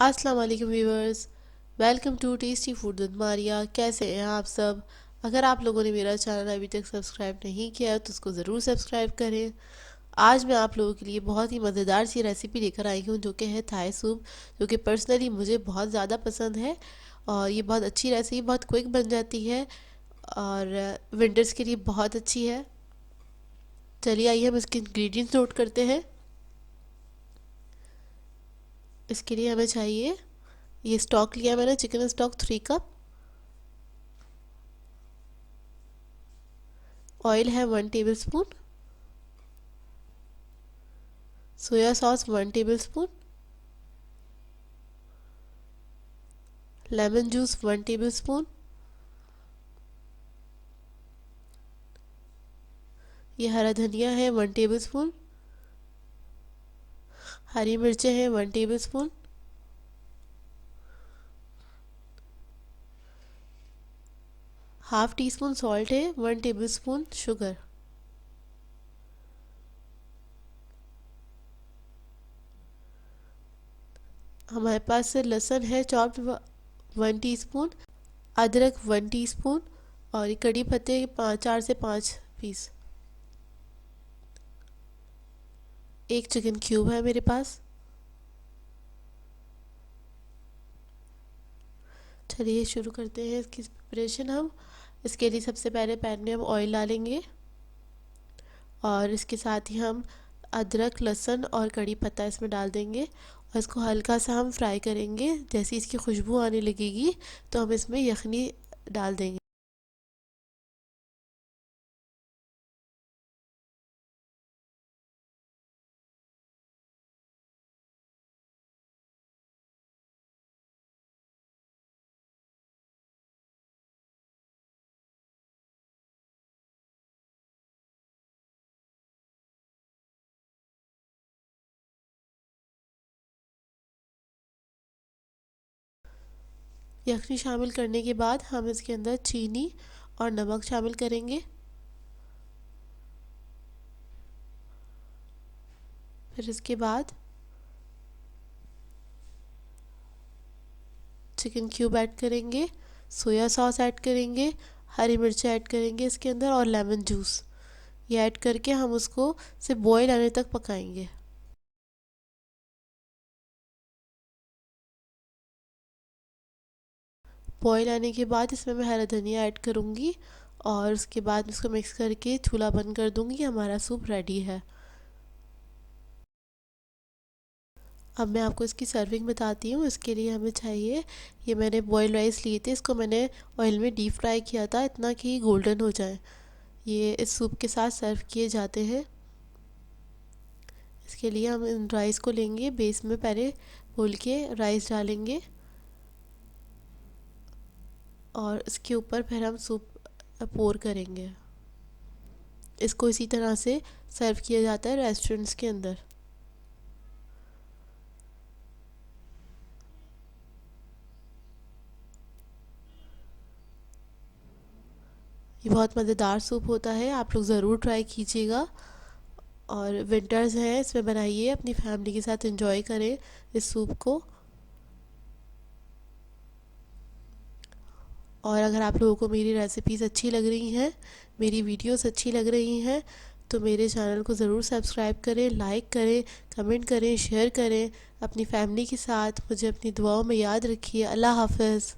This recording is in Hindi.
अस्सलाम वालेकुम viewers. Welcome to tasty food with Maria. कैसे हैं आप सब? अगर आप लोगों ने मेरा चैनल अभी तक सब्सक्राइब नहीं किया है तो उसको ज़रूर सब्सक्राइब करें। आज मैं आप लोगों के लिए बहुत ही मज़ेदार सी रेसिपी लेकर आई हूँ जो कि है थाई सूप, जो कि पर्सनली मुझे बहुत ज़्यादा पसंद है। और ये बहुत अच्छी रेसिपी, बहुत क्विक बन जाती है और विंटर्स के लिए बहुत अच्छी है। चलिए आइए हम इसके इंग्रेडिएंट्स नोट करते हैं। इसके लिए हमें चाहिए, ये स्टॉक लिया मैंने, चिकन स्टॉक 3 कप। ऑयल है 1 table spoon. Soya sauce 1 table spoon. Lemon juice 1 table spoon. ये हरा धनिया है 1 टेबल स्पून। हरी मिर्चें हैं 1 table spoon. Half tea spoon salt है, 1 टेबल स्पून शुगर। हमारे पास लहसुन है चॉप्ड 1 टीस्पून। अदरक 1 टीस्पून। और ये कड़ी पत्ते 4 से 5 पीस। एक चिकन क्यूब है मेरे पास। चलिए शुरू करते हैं इसकी प्रिपरेशन। हम इसके लिए सबसे पहले पैन में हम ऑयल डालेंगे और इसके साथ ही हम अदरक, लहसुन और कड़ी पत्ता इसमें डाल देंगे और इसको हल्का सा हम फ्राई करेंगे। जैसे इसकी खुशबू आने लगेगी तो हम इसमें यखनी डाल देंगे। यखनी शामिल करने के बाद हम इसके अंदर चीनी और नमक शामिल करेंगे। फिर इसके बाद चिकन क्यूब ऐड करेंगे, सोया सॉस ऐड करेंगे, हरी मिर्च ऐड करेंगे इसके अंदर और लेमन जूस। ये ऐड करके हम उसको सिर्फ बॉईल आने तक पकाएंगे। बॉईल आने के बाद इसमें मैं हरा धनिया ऐड करूँगी और उसके बाद इसको मिक्स करके चूल्हा बंद कर दूँगी। हमारा सूप रेडी है। अब मैं आपको इसकी सर्विंग बताती हूँ। इसके लिए हमें चाहिए, ये मैंने बॉयल राइस लिए थे, इसको मैंने ऑयल में डीप फ्राई किया था इतना कि गोल्डन हो जाए। ये इस सूप के साथ सर्व किए जाते हैं। इसके लिए हम इन राइस को लेंगे, बेस में पहले घोल के राइस डालेंगे और इसके ऊपर फिर हम सूप पोर करेंगे। इसको इसी तरह से सर्व किया जाता है रेस्टोरेंट्स के अंदर। ये बहुत मज़ेदार सूप होता है, आप लोग ज़रूर ट्राई कीजिएगा। और विंटर्स हैं, इसमें बनाइए, अपनी फैमिली के साथ एंजॉय करें इस सूप को। और अगर आप लोगों को मेरी रेसिपीज़ अच्छी लग रही हैं, मेरी वीडियोस अच्छी लग रही हैं, तो मेरे चैनल को ज़रूर सब्सक्राइब करें, लाइक करें, कमेंट करें, शेयर करें अपनी फैमिली के साथ। मुझे अपनी दुआओं में याद रखिए। अल्लाह हाफ़िज़।